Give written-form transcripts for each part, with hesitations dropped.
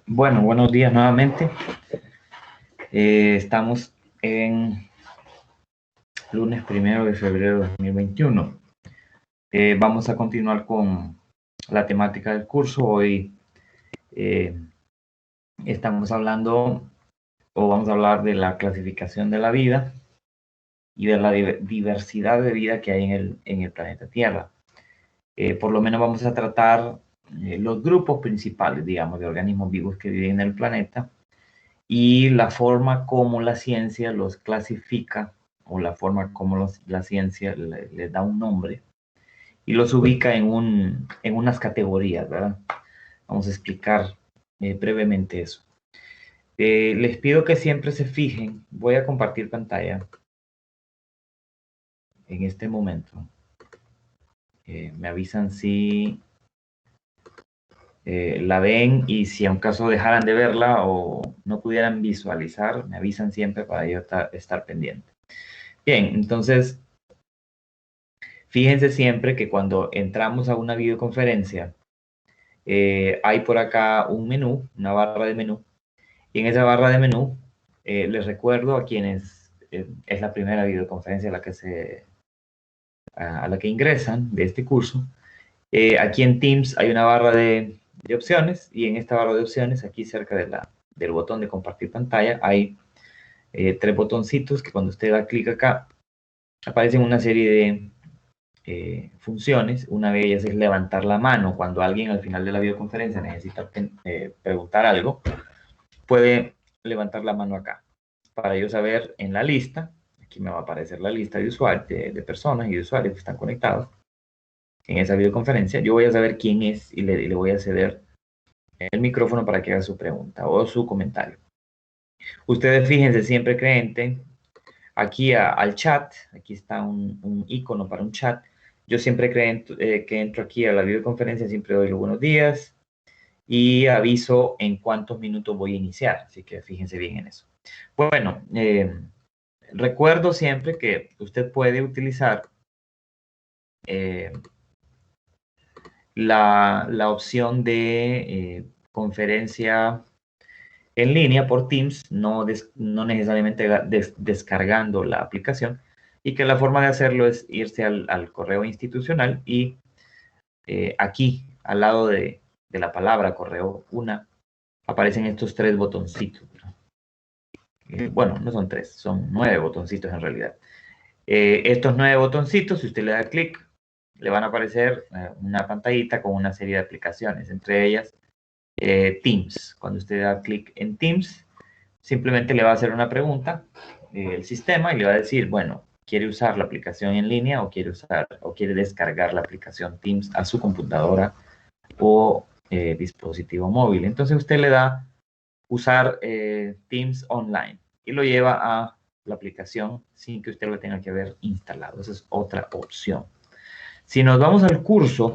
Bueno, buenos días nuevamente. Estamos en lunes 1 de febrero de 2021. Vamos a continuar con la temática del curso. Hoy estamos hablando, o vamos a hablar de la clasificación de la vida y de la diversidad de vida que hay en el planeta Tierra. Por lo menos vamos a tratar los grupos principales, digamos, de organismos vivos que viven en el planeta y la forma como la ciencia los clasifica o la forma como la ciencia les da un nombre y los ubica en unas categorías, ¿verdad? Vamos a explicar brevemente eso. Les pido que siempre se fijen, voy a compartir pantalla en este momento. Me avisan si la ven y si a un caso dejaran de verla o no pudieran visualizar, me avisan siempre para yo estar pendiente. Bien, entonces, fíjense siempre que cuando entramos a una videoconferencia, hay por acá un menú, una barra de menú, y en esa barra de menú, les recuerdo a quienes es la primera videoconferencia a la que ingresan de este curso, aquí en Teams hay una barra de opciones, y en esta barra de opciones, aquí cerca del botón de compartir pantalla, hay tres botoncitos que cuando usted da clic acá, aparecen una serie de funciones. Una de ellas es levantar la mano. Cuando alguien al final de la videoconferencia necesita preguntar algo, puede levantar la mano acá. Para yo saber en la lista, aquí me va a aparecer la lista de usuarios, de personas y de usuarios que están conectados en esa videoconferencia. Yo voy a saber quién es y le voy a ceder el micrófono para que haga su pregunta o su comentario. Ustedes fíjense siempre que entren aquí al chat. Aquí está un icono para un chat. Yo siempre que entro aquí a la videoconferencia, siempre doy los buenos días y aviso en cuántos minutos voy a iniciar. Así que fíjense bien en eso. Bueno, recuerdo siempre que usted puede utilizar la opción de conferencia en línea por Teams, no necesariamente descargando la aplicación, y que la forma de hacerlo es irse al correo institucional y aquí, al lado de la palabra correo aparecen estos tres botoncitos. Bueno, no son tres, son 9 botoncitos en realidad. Estos 9 botoncitos, si usted le da clic, le van a aparecer una pantallita con una serie de aplicaciones, entre ellas Teams. Cuando usted da clic en Teams, simplemente le va a hacer una pregunta el sistema y le va a decir, bueno, ¿quiere usar la aplicación en línea o quiere descargar la aplicación Teams a su computadora o dispositivo móvil? Entonces usted le da usar Teams online y lo lleva a la aplicación sin que usted lo tenga que haber instalado. Esa es otra opción. Si nos vamos al curso,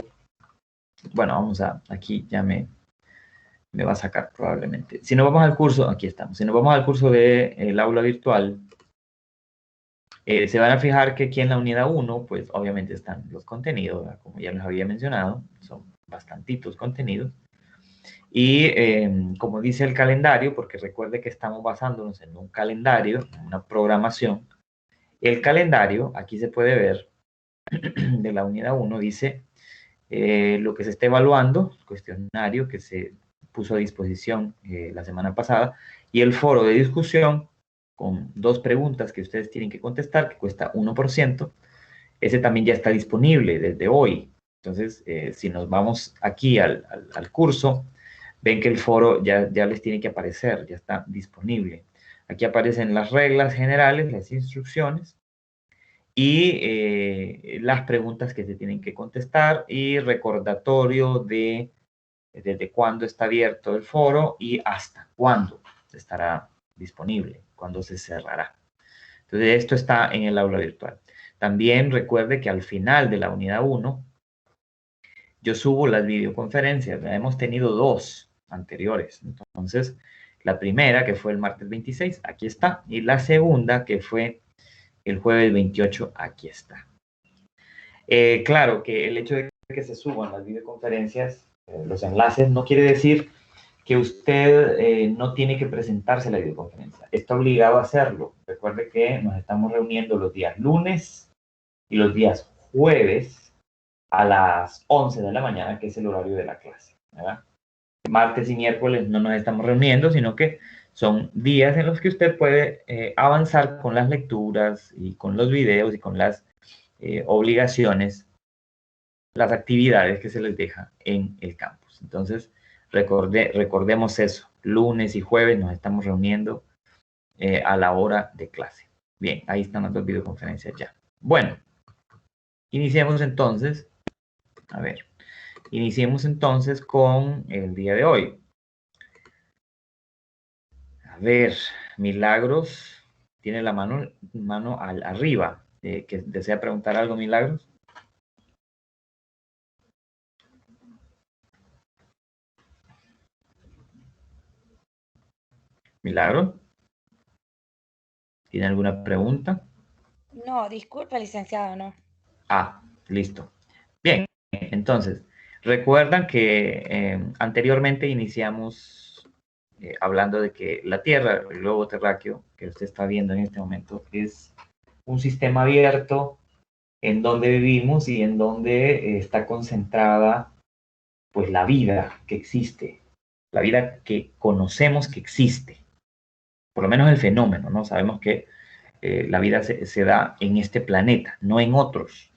bueno, aquí ya me va a sacar probablemente. Si nos vamos al curso, aquí estamos. Si nos vamos al curso del aula virtual, se van a fijar que aquí en la unidad 1, pues obviamente están los contenidos, ¿verdad? Como ya les había mencionado, son bastantitos contenidos. Y como dice el calendario, porque recuerde que estamos basándonos en un calendario, en una programación, el calendario, aquí se puede ver, de la unidad 1, dice lo que se está evaluando, el cuestionario que se puso a disposición la semana pasada, y el foro de discusión con 2 preguntas que ustedes tienen que contestar, que cuesta 1%, ese también ya está disponible desde hoy. Entonces, si nos vamos aquí al curso, ven que el foro ya les tiene que aparecer, ya está disponible. Aquí aparecen las reglas generales, las instrucciones y las preguntas que se tienen que contestar y recordatorio de desde cuándo está abierto el foro y hasta cuándo estará disponible, cuándo se cerrará. Entonces, esto está en el aula virtual. También recuerde que al final de la unidad 1, yo subo las videoconferencias. Hemos tenido 2 anteriores. Entonces, la primera, que fue el martes 26, aquí está. Y la segunda, que fue el jueves 28, aquí está. Claro que el hecho de que se suban las videoconferencias, los enlaces, no quiere decir que usted no tiene que presentarse a la videoconferencia. Está obligado a hacerlo. Recuerde que nos estamos reuniendo los días lunes y los días jueves a las 11 de la mañana, que es el horario de la clase, ¿verdad? Martes y miércoles no nos estamos reuniendo, sino que son días en los que usted puede avanzar con las lecturas y con los videos y con las obligaciones, las actividades que se les deja en el campus. Entonces, recordemos eso. Lunes y jueves nos estamos reuniendo a la hora de clase. Bien, ahí están las dos videoconferencias ya. Bueno, iniciemos entonces. A ver, iniciemos entonces con el día de hoy. A ver, Milagros tiene la mano arriba. ¿Que desea preguntar algo, Milagros? ¿Milagros? ¿Tiene alguna pregunta? No, disculpa, licenciado, no. Ah, listo. Bien, entonces, recuerdan que anteriormente iniciamos hablando de que la Tierra, el globo terráqueo que usted está viendo en este momento, es un sistema abierto en donde vivimos y en donde está concentrada pues la vida que existe, la vida que conocemos que existe, por lo menos el fenómeno, ¿no? Sabemos que la vida se da en este planeta, no en otros,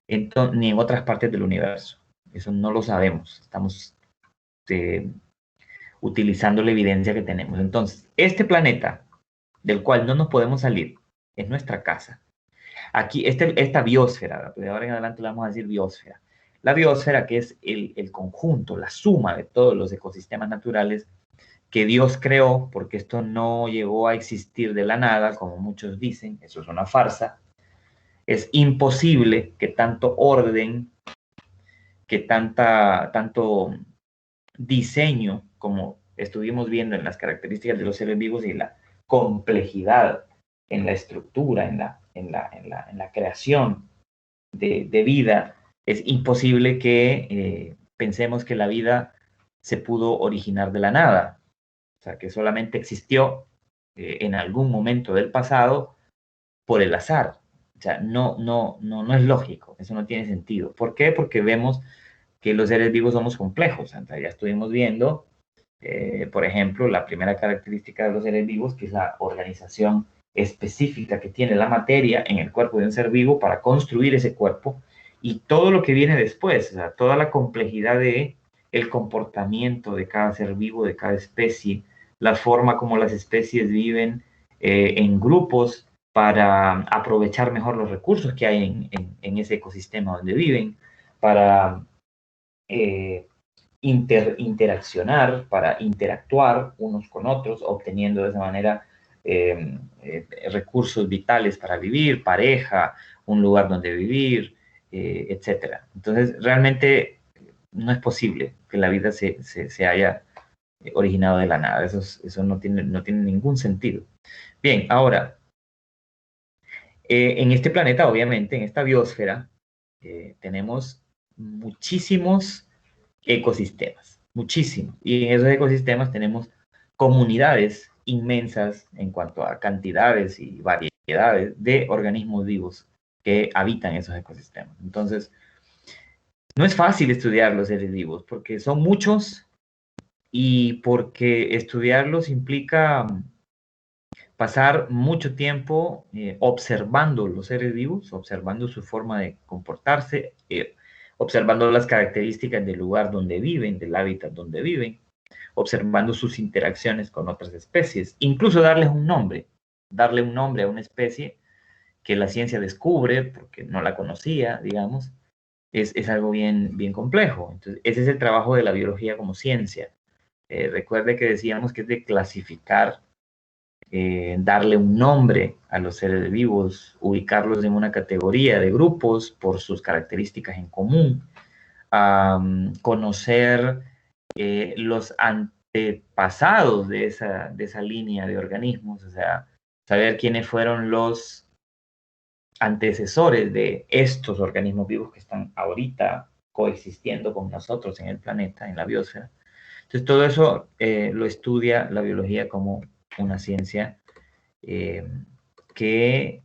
ni en otras partes del universo. Eso no lo sabemos, estamos eh, utilizando la evidencia que tenemos. Entonces, este planeta del cual no nos podemos salir es nuestra casa. Aquí, esta biosfera, de ahora en adelante le vamos a decir biosfera. La biosfera, que es el conjunto, la suma de todos los ecosistemas naturales que Dios creó, porque esto no llegó a existir de la nada, como muchos dicen, eso es una farsa. Es imposible que tanto orden, que tanto diseño, como estuvimos viendo en las características de los seres vivos y la complejidad en la estructura, en la creación de vida, es imposible que pensemos que la vida se pudo originar de la nada, o sea, que solamente existió en algún momento del pasado por el azar. O sea, no es lógico, eso no tiene sentido. ¿Por qué? Porque vemos que los seres vivos somos complejos. O sea, ya estuvimos viendo, por ejemplo, la primera característica de los seres vivos, que es la organización específica que tiene la materia en el cuerpo de un ser vivo para construir ese cuerpo y todo lo que viene después, o sea, toda la complejidad de el comportamiento de cada ser vivo, de cada especie, la forma como las especies viven en grupos para aprovechar mejor los recursos que hay en ese ecosistema donde viven, para interaccionar, para interactuar unos con otros, obteniendo de esa manera recursos vitales para vivir, pareja, un lugar donde vivir, etc. Entonces, realmente no es posible que la vida se haya originado de la nada. Eso no tiene ningún sentido. Bien, ahora, en este planeta, obviamente, en esta biosfera, tenemos muchísimos ecosistemas, muchísimos. Y en esos ecosistemas tenemos comunidades inmensas en cuanto a cantidades y variedades de organismos vivos que habitan esos ecosistemas. Entonces, no es fácil estudiar los seres vivos porque son muchos y porque estudiarlos implica pasar mucho tiempo observando los seres vivos, observando su forma de comportarse, observando las características del lugar donde viven, del hábitat donde viven, observando sus interacciones con otras especies, incluso darle un nombre a una especie que la ciencia descubre porque no la conocía, digamos, es algo bien complejo. Entonces, ese es el trabajo de la biología como ciencia. Recuerde que decíamos que es de clasificar, darle un nombre a los seres vivos, ubicarlos en una categoría de grupos por sus características en común, conocer los antepasados de esa línea de organismos, o sea, saber quiénes fueron los antecesores de estos organismos vivos que están ahorita coexistiendo con nosotros en el planeta, en la biosfera. Entonces, todo eso lo estudia la biología como una ciencia que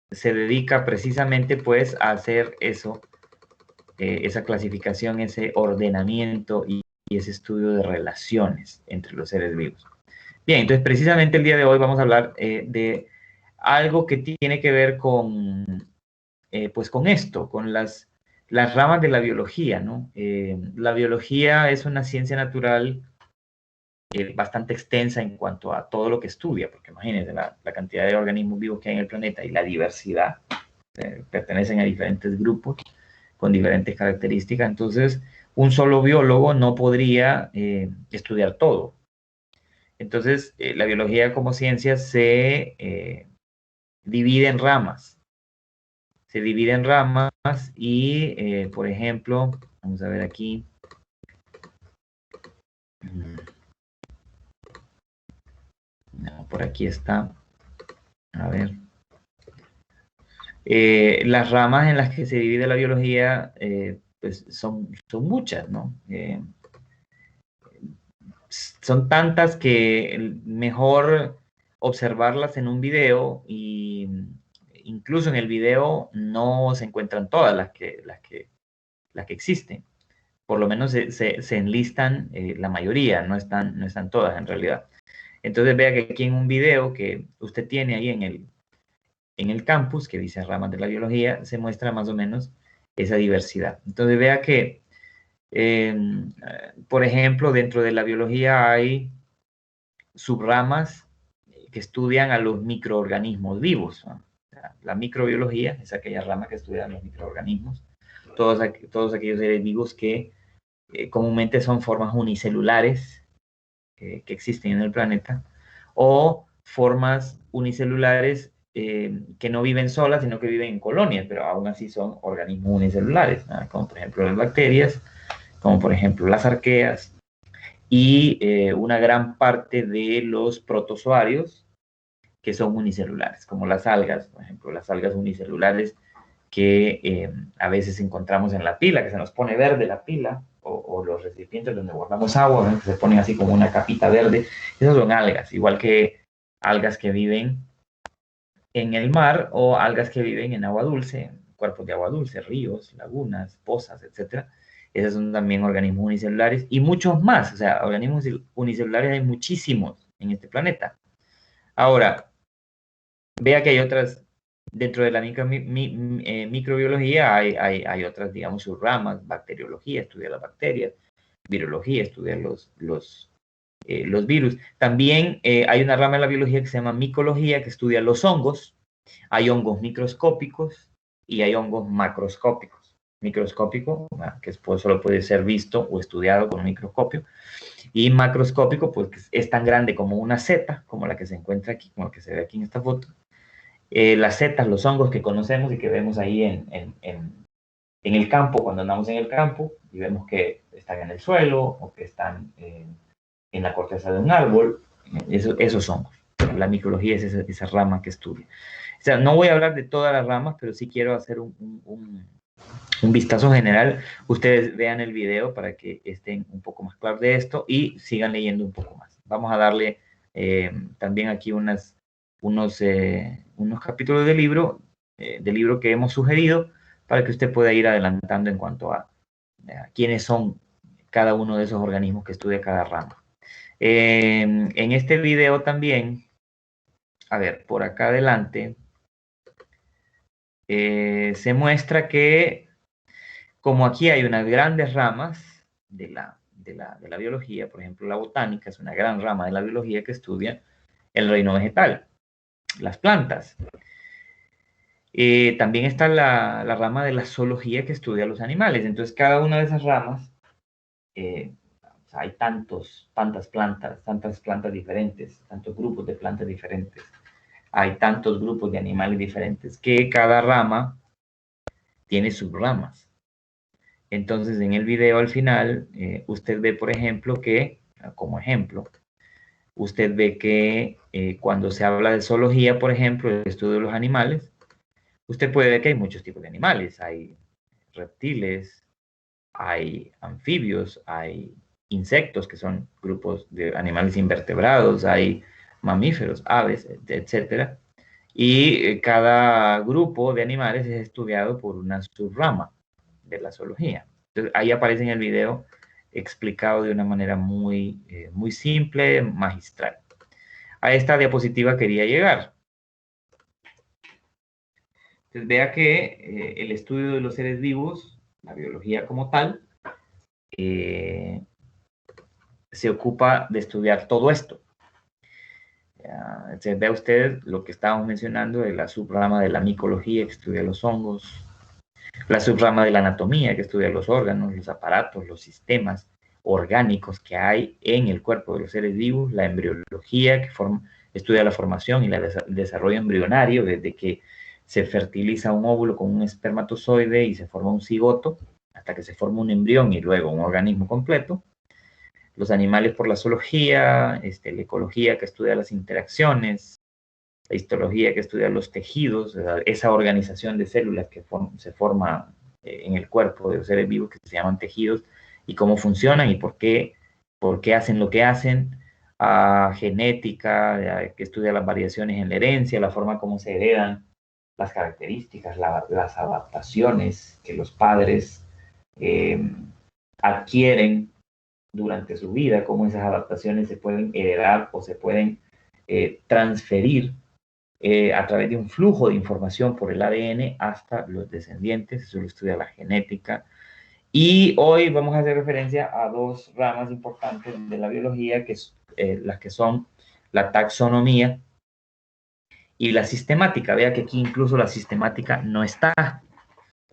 se dedica precisamente pues a hacer eso, esa clasificación, ese ordenamiento y ese estudio de relaciones entre los seres vivos. Bien, entonces precisamente el día de hoy vamos a hablar de algo que tiene que ver con, pues con esto, con las ramas de la biología, ¿no? La biología es una ciencia natural bastante extensa en cuanto a todo lo que estudia, porque imagínense la cantidad de organismos vivos que hay en el planeta y la diversidad, pertenecen a diferentes grupos con diferentes características, entonces un solo biólogo no podría estudiar todo. Entonces, la biología como ciencia se divide en ramas. Se divide en ramas y, por ejemplo, vamos a ver aquí. No, por aquí está. A ver. Las ramas en las que se divide la biología pues son muchas, ¿no? Son tantas que mejor observarlas en un video y incluso en el video no se encuentran todas las que existen. Por lo menos se enlistan la mayoría, no están todas en realidad. Entonces vea que aquí en un video que usted tiene ahí en el campus, que dice ramas de la biología, se muestra más o menos esa diversidad. Entonces vea que, por ejemplo, dentro de la biología hay subramas que estudian a los microorganismos vivos, ¿no? La microbiología es aquella rama que estudia los microorganismos, todos aquellos seres vivos que comúnmente son formas unicelulares que existen en el planeta, o formas unicelulares que no viven solas, sino que viven en colonias, pero aún así son organismos unicelulares, ¿no? Como por ejemplo las bacterias, como por ejemplo las arqueas, y una gran parte de los protozoarios que son unicelulares, como las algas, por ejemplo, las algas unicelulares que a veces encontramos en la pila, que se nos pone verde la pila, o los recipientes donde guardamos agua, ¿no? Que se ponen así como una capita verde. Esas son algas, igual que algas que viven en el mar o algas que viven en agua dulce, cuerpos de agua dulce, ríos, lagunas, pozas, etcétera. Esos son también organismos unicelulares y muchos más. O sea, organismos unicelulares hay muchísimos en este planeta. Ahora, vea que hay otras, dentro de la microbiología hay otras, digamos, subramas, bacteriología, estudia las bacterias, virología, estudia los virus. También hay una rama de la biología que se llama micología, que estudia los hongos. Hay hongos microscópicos y hay hongos macroscópicos. Microscópico, que solo puede ser visto o estudiado con un microscopio, y macroscópico, pues es tan grande como una seta, como la que se encuentra aquí, como la que se ve aquí en esta foto. Las setas, los hongos que conocemos y que vemos ahí en el campo, cuando andamos en el campo, y vemos que están en el suelo o que están en la corteza de un árbol, esos hongos. La micología es esa rama que estudia. O sea, no voy a hablar de todas las ramas, pero sí quiero hacer un vistazo general. Ustedes vean el video para que estén un poco más claros de esto y sigan leyendo un poco más. Vamos a darle también aquí unos capítulos de libro que hemos sugerido para que usted pueda ir adelantando en cuanto a quiénes son cada uno de esos organismos que estudia cada rama. En este video también, a ver, por acá adelante, se muestra que como aquí hay unas grandes ramas de la biología, por ejemplo, la botánica es una gran rama de la biología que estudia el reino vegetal, las plantas. También está la rama de la zoología que estudia los animales. Entonces, cada una de esas ramas, hay tantas plantas diferentes, tantos grupos de plantas diferentes, hay tantos grupos de animales diferentes, que cada rama tiene subramas. Entonces, en el video al final, usted ve, por ejemplo, que, como ejemplo, usted ve que cuando se habla de zoología, por ejemplo, el estudio de los animales, usted puede ver que hay muchos tipos de animales. Hay reptiles, hay anfibios, hay insectos, que son grupos de animales invertebrados, hay mamíferos, aves, etcétera. Y cada grupo de animales es estudiado por una subrama de la zoología. Entonces, ahí aparece en el video explicado de una manera muy simple, magistral. A esta diapositiva quería llegar. Entonces, vea que el estudio de los seres vivos, la biología como tal, se ocupa de estudiar todo esto. Entonces, vea usted lo que estábamos mencionando de la subrama de la micología, que estudia los hongos, la subrama de la anatomía, que estudia los órganos, los aparatos, los sistemas orgánicos que hay en el cuerpo de los seres vivos, la embriología, que estudia la formación y el desarrollo embrionario, desde que se fertiliza un óvulo con un espermatozoide y se forma un cigoto, hasta que se forma un embrión y luego un organismo completo. Los animales por la zoología, la ecología, que estudia las interacciones, la histología, que estudia los tejidos, esa organización de células que se forma en el cuerpo de los seres vivos, que se llaman tejidos, y cómo funcionan y por qué hacen lo que hacen. Genética, que estudia las variaciones en la herencia, la forma como se heredan las características, las adaptaciones que los padres adquieren durante su vida, cómo esas adaptaciones se pueden heredar o se pueden transferir a través de un flujo de información por el ADN hasta los descendientes. Eso lo estudia la genética. Y hoy vamos a hacer referencia a dos ramas importantes de la biología, que es, las que son la taxonomía y la sistemática. Vea que aquí incluso la sistemática no está,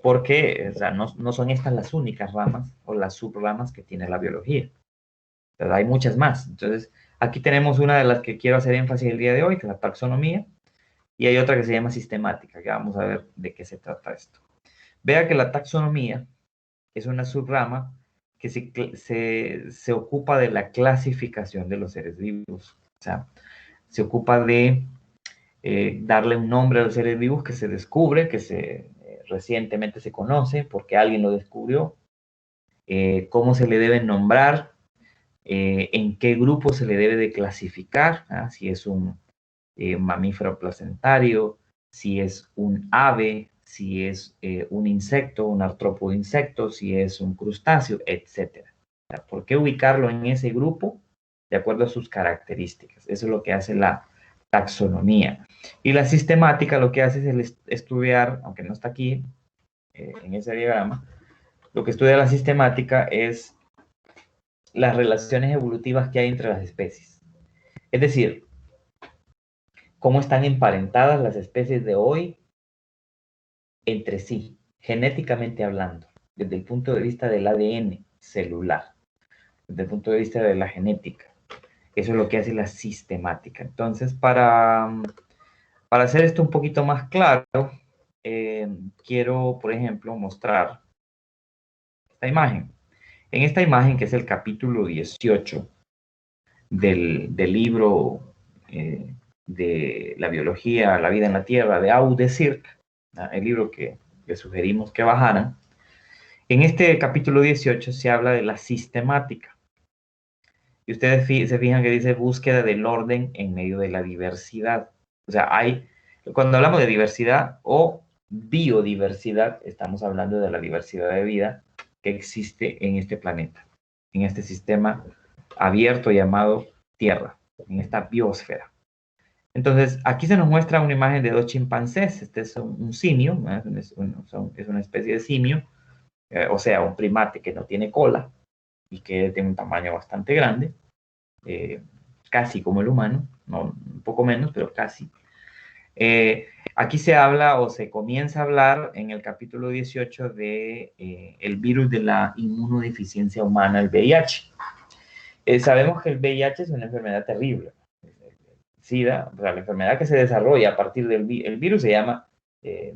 porque o sea, no son estas las únicas ramas o las subramas que tiene la biología. Pero hay muchas más. Entonces, aquí tenemos una de las que quiero hacer énfasis el día de hoy, que es la taxonomía. Y hay otra que se llama sistemática, que vamos a ver de qué se trata esto. Vea que la taxonomía es una subrama que se ocupa de la clasificación de los seres vivos. O sea, se ocupa de darle un nombre a los seres vivos que se descubre, que recientemente se conoce porque alguien lo descubrió, cómo se le deben nombrar, en qué grupo se le debe de clasificar, si es un mamífero placentario, si es un ave, si es un insecto, un artrópodo de insectos, si es un crustáceo, etc. ¿Por qué ubicarlo en ese grupo? De acuerdo a sus características. Eso es lo que hace la taxonomía. Y la sistemática lo que hace es estudiar, aunque no está aquí en ese diagrama, lo que estudia la sistemática es las relaciones evolutivas que hay entre las especies. Es decir, cómo están emparentadas las especies de hoy entre sí, genéticamente hablando, desde el punto de vista del ADN celular, desde el punto de vista de la genética. Eso es lo que hace la sistemática. Entonces, para hacer esto un poquito más claro, quiero, por ejemplo, mostrar esta imagen. En esta imagen, que es el capítulo 18 del libro de la biología, la vida en la Tierra, de Aude Sirk, el libro que le sugerimos que bajaran, en este capítulo 18 se habla de la sistemática. Y ustedes se fijan que dice búsqueda del orden en medio de la diversidad. O sea, cuando hablamos de diversidad o biodiversidad, estamos hablando de la diversidad de vida que existe en este planeta, en este sistema abierto llamado Tierra, en esta biosfera. Entonces, aquí se nos muestra una imagen de dos chimpancés. Este es un simio, es una especie de simio, o sea, un primate que no tiene cola y que tiene un tamaño bastante grande, casi como el humano, no, un poco menos, pero casi. Aquí se habla o se comienza a hablar en el capítulo 18 de el virus de la inmunodeficiencia humana, el VIH. Sabemos que el VIH es una enfermedad terrible. SIDA, o sea, la enfermedad que se desarrolla a partir del virus se llama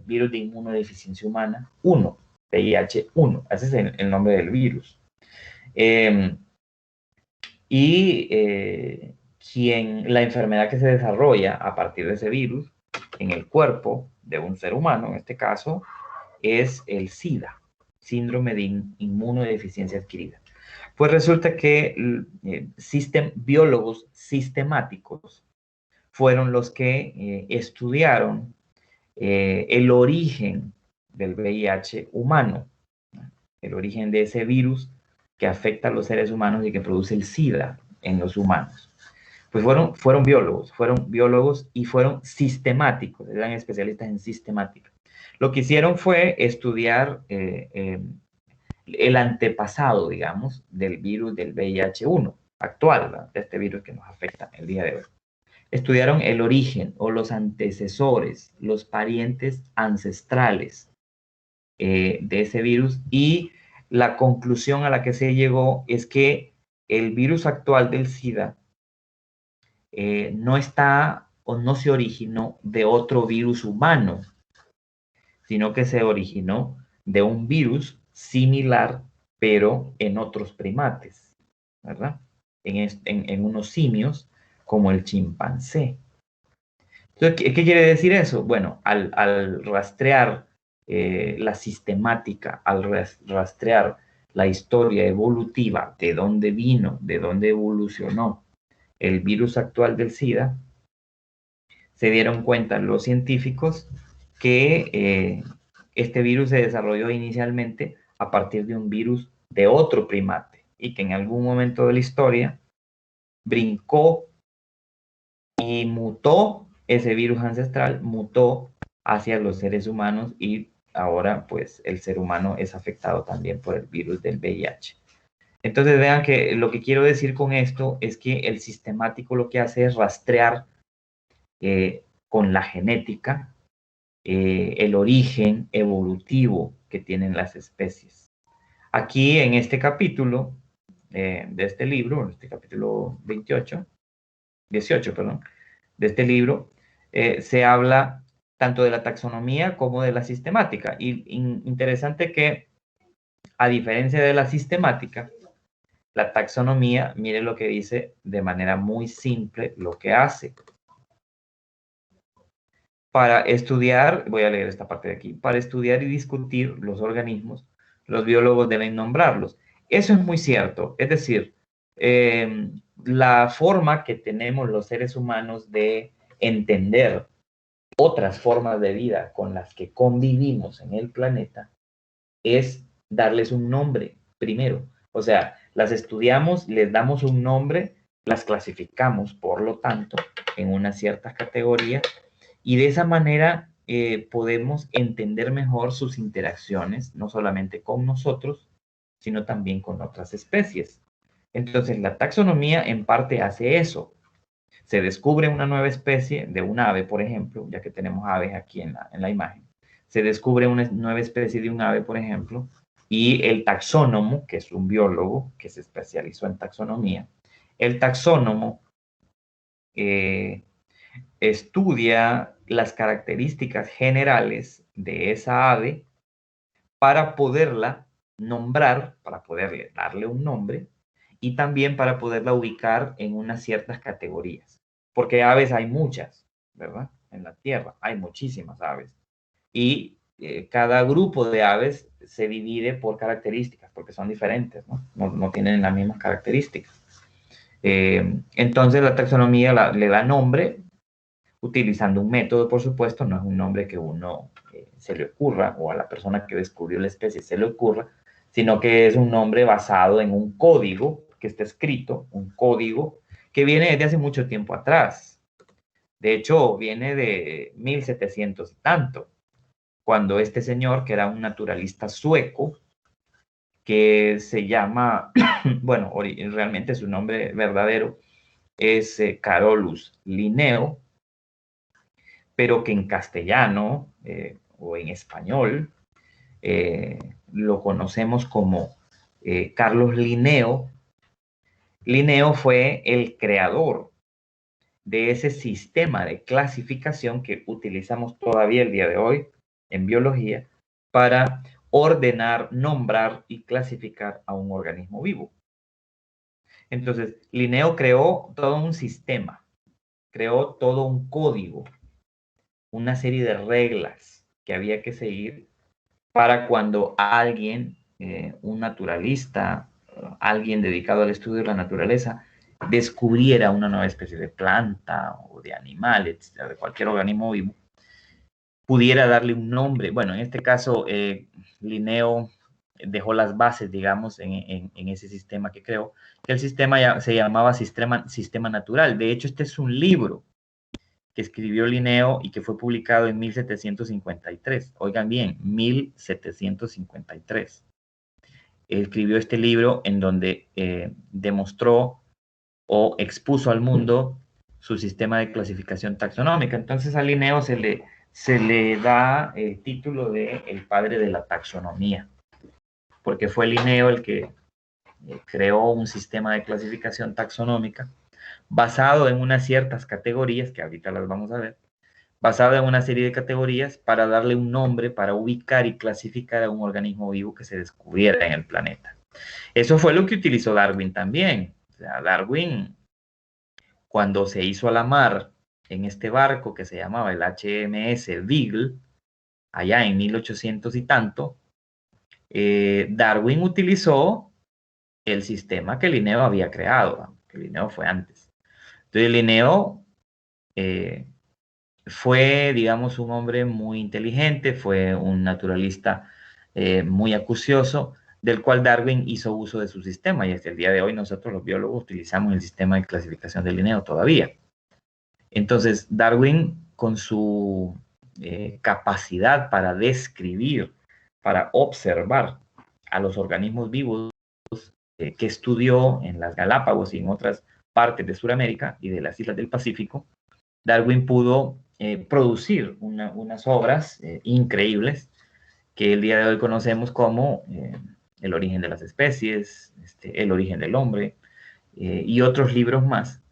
virus de inmunodeficiencia humana 1, VIH-1, ese es el nombre del virus. La enfermedad que se desarrolla a partir de ese virus en el cuerpo de un ser humano, en este caso, es el SIDA, síndrome de inmunodeficiencia adquirida. Pues resulta que biólogos sistemáticos fueron los que estudiaron el origen del VIH humano, ¿no? El origen de ese virus que afecta a los seres humanos y que produce el SIDA en los humanos. Pues fueron biólogos y fueron sistemáticos, eran especialistas en sistemática. Lo que hicieron fue estudiar el antepasado, digamos, del virus del VIH-1 actual, ¿verdad? De este virus que nos afecta el día de hoy. Estudiaron el origen o los antecesores, los parientes ancestrales de ese virus, y la conclusión a la que se llegó es que el virus actual del SIDA no está o no se originó de otro virus humano, sino que se originó de un virus similar, pero en otros primates, ¿verdad? En unos simios como el chimpancé. Entonces, ¿qué quiere decir eso? Bueno, al rastrear la sistemática, al rastrear la historia evolutiva, de dónde vino, de dónde evolucionó el virus actual del SIDA, se dieron cuenta los científicos que este virus se desarrolló inicialmente a partir de un virus de otro primate y que en algún momento de la historia brincó y mutó, ese virus ancestral mutó hacia los seres humanos y ahora pues el ser humano es afectado también por el virus del VIH. Entonces vean que lo que quiero decir con esto es que el sistemático lo que hace es rastrear con la genética el origen evolutivo que tienen las especies. Aquí en este capítulo de este libro, en este capítulo 18, perdón, de este libro, se habla tanto de la taxonomía como de la sistemática. Y interesante que, a diferencia de la sistemática, la taxonomía, mire lo que dice de manera muy simple lo que hace. Para estudiar, voy a leer esta parte de aquí, para estudiar y discutir los organismos, los biólogos deben nombrarlos. Eso es muy cierto, es decir, la forma que tenemos los seres humanos de entender otras formas de vida con las que convivimos en el planeta es darles un nombre primero. O sea, las estudiamos, les damos un nombre, las clasificamos, por lo tanto, en unas ciertas categorías y de esa manera podemos entender mejor sus interacciones, no solamente con nosotros, sino también con otras especies. Entonces, la taxonomía en parte hace eso. Se descubre una nueva especie de un ave, por ejemplo, ya que tenemos aves aquí en la imagen. Se descubre una nueva especie de un ave, por ejemplo, y el taxónomo, que es un biólogo que se especializó en taxonomía, el taxónomo estudia las características generales de esa ave para poderla nombrar, para poderle darle un nombre y también para poderla ubicar en unas ciertas categorías. Porque aves hay muchas, ¿verdad? En la Tierra hay muchísimas aves. Y cada grupo de aves se divide por características, porque son diferentes, ¿no? No tienen las mismas características. Entonces la taxonomía le da nombre utilizando un método, por supuesto, no es un nombre que uno se le ocurra o a la persona que descubrió la especie se le ocurra, sino que es un nombre basado en un código que está escrito, un código que viene desde hace mucho tiempo atrás. De hecho, viene de 1700 y tanto, cuando este señor, que era un naturalista sueco, que se llama, bueno, realmente su nombre verdadero es Carolus Linneo, pero que en castellano o en español lo conocemos como Carlos Linneo. Linneo fue el creador de ese sistema de clasificación que utilizamos todavía el día de hoy en biología para ordenar, nombrar y clasificar a un organismo vivo. Entonces, Linneo creó todo un sistema, creó todo un código, una serie de reglas que había que seguir para cuando alguien, un naturalista alguien dedicado al estudio de la naturaleza descubriera una nueva especie de planta o de animal, etcétera, de cualquier organismo vivo, pudiera darle un nombre. Bueno, en este caso, Linneo dejó las bases, digamos, en ese sistema que creó, que el sistema se llamaba sistema natural. De hecho, este es un libro que escribió Linneo y que fue publicado en 1753. Oigan bien, 1753. Escribió este libro en donde demostró o expuso al mundo su sistema de clasificación taxonómica. Entonces a Linneo se le da el título de el padre de la taxonomía, porque fue Linneo el que creó un sistema de clasificación taxonómica basado en unas ciertas categorías, que ahorita las vamos a ver, basado en una serie de categorías para darle un nombre, para ubicar y clasificar a un organismo vivo que se descubriera en el planeta. Eso fue lo que utilizó Darwin también. O sea, Darwin, cuando se hizo a la mar en este barco que se llamaba el HMS Beagle, allá en 1800 y tanto, Darwin utilizó el sistema que Linneo había creado, que Linneo fue antes. Entonces Linneo fue, digamos, un hombre muy inteligente, fue un naturalista muy acucioso, del cual Darwin hizo uso de su sistema, y hasta el día de hoy nosotros los biólogos utilizamos el sistema de clasificación de Linneo todavía. Entonces, Darwin, con su capacidad para describir, para observar a los organismos vivos que estudió en las Galápagos y en otras partes de Sudamérica y de las islas del Pacífico, Darwin pudo producir unas obras increíbles que el día de hoy conocemos como El origen de las especies, El origen del hombre y otros libros más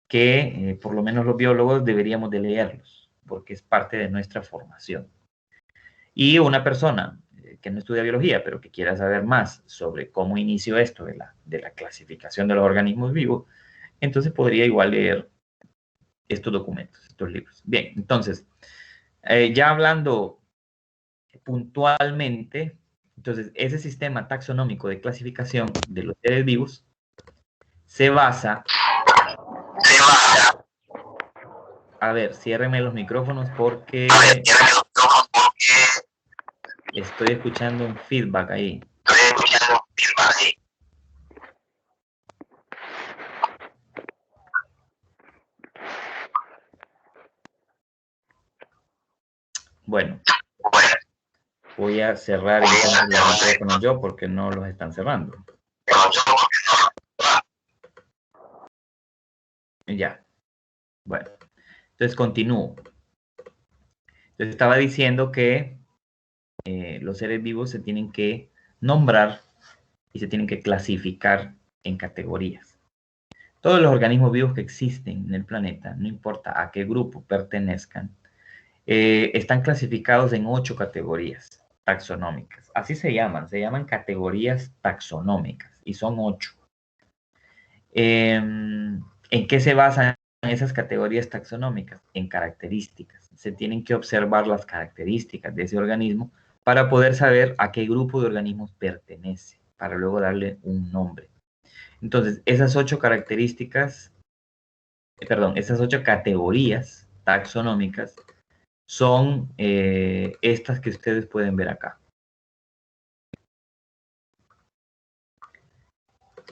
que por lo menos los biólogos deberíamos de leerlos porque es parte de nuestra formación. Y una persona que no estudia biología, pero que quiera saber más sobre cómo inició esto de la clasificación de los organismos vivos, entonces podría igual leer estos documentos, estos libros. Bien, entonces, ya hablando puntualmente, entonces ese sistema taxonómico de clasificación de los seres vivos se basa... A ver, ciérrenme los micrófonos porque estoy escuchando un feedback ahí. Bueno, voy a cerrar entonces los micrófonos yo porque no los están cerrando. Ya. Bueno, entonces continúo. Entonces estaba diciendo que los seres vivos se tienen que nombrar y se tienen que clasificar en categorías. Todos los organismos vivos que existen en el planeta, no importa a qué grupo pertenezcan, están clasificados en 8 categorías taxonómicas. Así se llaman categorías taxonómicas y son 8. ¿En qué se basan esas categorías taxonómicas? En características. Se tienen que observar las características de ese organismo para poder saber a qué grupo de organismos pertenece, para luego darle un nombre. Entonces, esas 8 categorías taxonómicas son estas que ustedes pueden ver acá.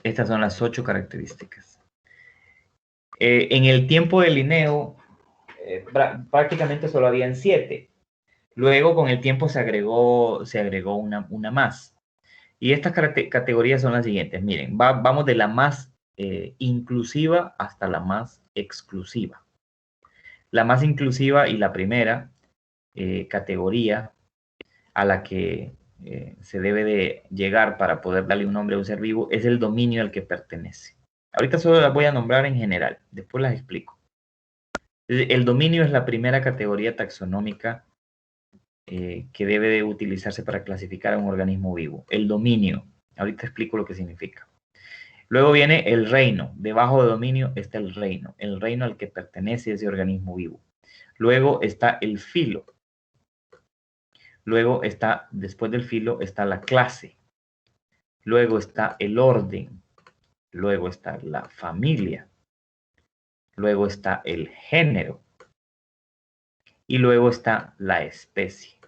Estas son las 8 características. En el tiempo de Linneo, prácticamente solo habían 7. Luego, con el tiempo, se agregó una más. Y estas categorías son las siguientes. Miren, vamos de la más inclusiva hasta la más exclusiva. La más inclusiva y la primera categoría a la que se debe de llegar para poder darle un nombre a un ser vivo es el dominio al que pertenece. Ahorita solo las voy a nombrar en general, después las explico. El dominio es la primera categoría taxonómica que debe de utilizarse para clasificar a un organismo vivo. El dominio, ahorita explico lo que significa. Luego viene el reino, debajo de dominio está el reino al que pertenece ese organismo vivo. Luego está el filo. Luego está, después del filo, está la clase. luego está el orden, luego está la familia, luego está el género y luego está la especie.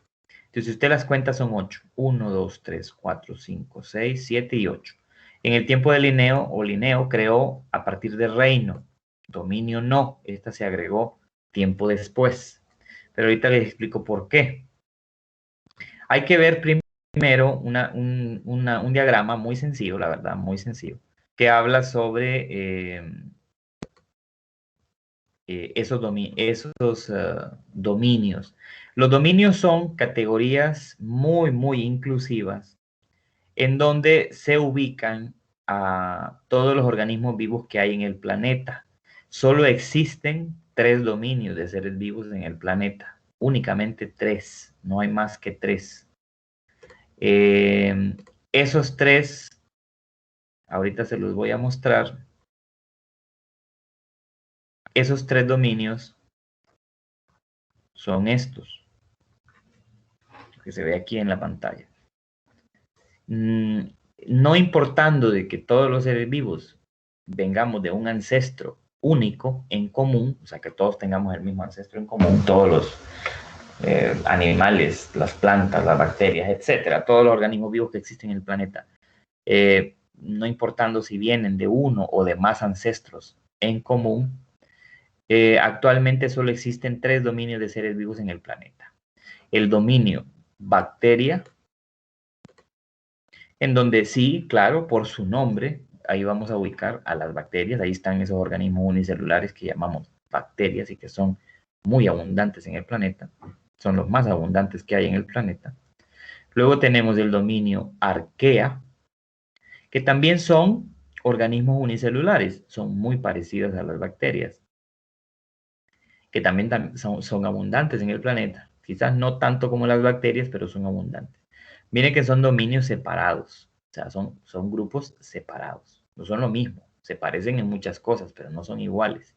Entonces, si usted las cuenta son 8. 1, 2, 3, 4, 5, 6, 7 y 8. En el tiempo de Linneo creó a partir de reino. Dominio no. Esta se agregó tiempo después. Pero ahorita les explico por qué. Hay que ver primero un diagrama muy sencillo, la verdad, muy sencillo, que habla sobre esos dominios. Los dominios son categorías muy, muy inclusivas en donde se ubican a todos los organismos vivos que hay en el planeta. Solo existen 3 dominios de seres vivos en el planeta. Únicamente 3, no hay más que 3. Esos 3, ahorita se los voy a mostrar. Esos 3 dominios son estos, que se ve aquí en la pantalla. No importando de que todos los seres vivos vengamos de un ancestro único en común, o sea, que todos tengamos el mismo ancestro en común, todos los animales, las plantas, las bacterias, etcétera, todos los organismos vivos que existen en el planeta, no importando si vienen de uno o de más ancestros en común, actualmente solo existen 3 dominios de seres vivos en el planeta. El dominio bacteria, en donde sí, claro, por su nombre, ahí vamos a ubicar a las bacterias, ahí están esos organismos unicelulares que llamamos bacterias y que son muy abundantes en el planeta, son los más abundantes que hay en el planeta. Luego tenemos el dominio arquea, que también son organismos unicelulares, son muy parecidos a las bacterias, que también son abundantes en el planeta, quizás no tanto como las bacterias, pero son abundantes. Miren que son dominios separados, o sea, son grupos separados, no son lo mismo, se parecen en muchas cosas, pero no son iguales.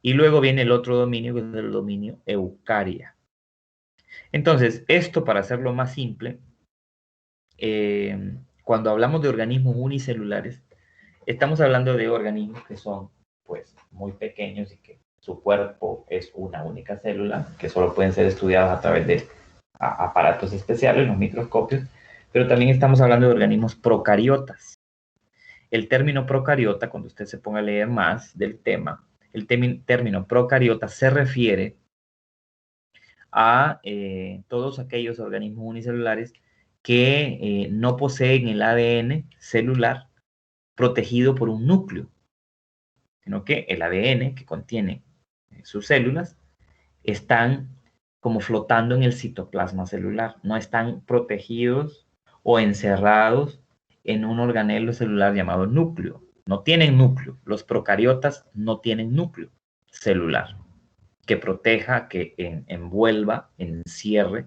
Y luego viene el otro dominio, que es el dominio eucaria. Entonces, esto para hacerlo más simple, cuando hablamos de organismos unicelulares, estamos hablando de organismos que son, pues, muy pequeños y que su cuerpo es una única célula, que solo pueden ser estudiados a través de aparatos especiales, los microscopios, pero también estamos hablando de organismos procariotas. El término procariota, cuando usted se ponga a leer más del tema, el término procariota se refiere a todos aquellos organismos unicelulares que no poseen el ADN celular protegido por un núcleo, sino que el ADN que contiene sus células están como flotando en el citoplasma celular, no están protegidos o encerrados en un organelo celular llamado núcleo. No tienen núcleo. Los procariotas no tienen núcleo celular que proteja, que envuelva, encierre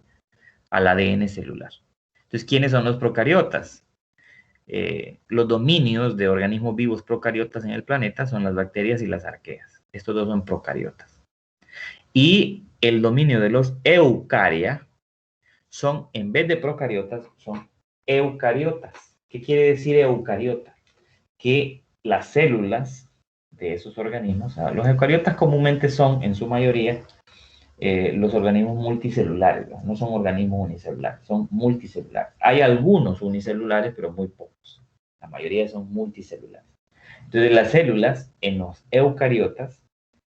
al ADN celular. Entonces, ¿quiénes son los procariotas? Los dominios de organismos vivos procariotas en el planeta son las bacterias y las arqueas. Estos dos son procariotas. Y el dominio de los eucaria son, en vez de procariotas, son eucariotas. ¿Qué quiere decir eucariota? Que las células de esos organismos, los eucariotas comúnmente son, en su mayoría, los organismos multicelulares, no son organismos unicelulares, son multicelulares. Hay algunos unicelulares, pero muy pocos. La mayoría son multicelulares. Entonces, las células en los eucariotas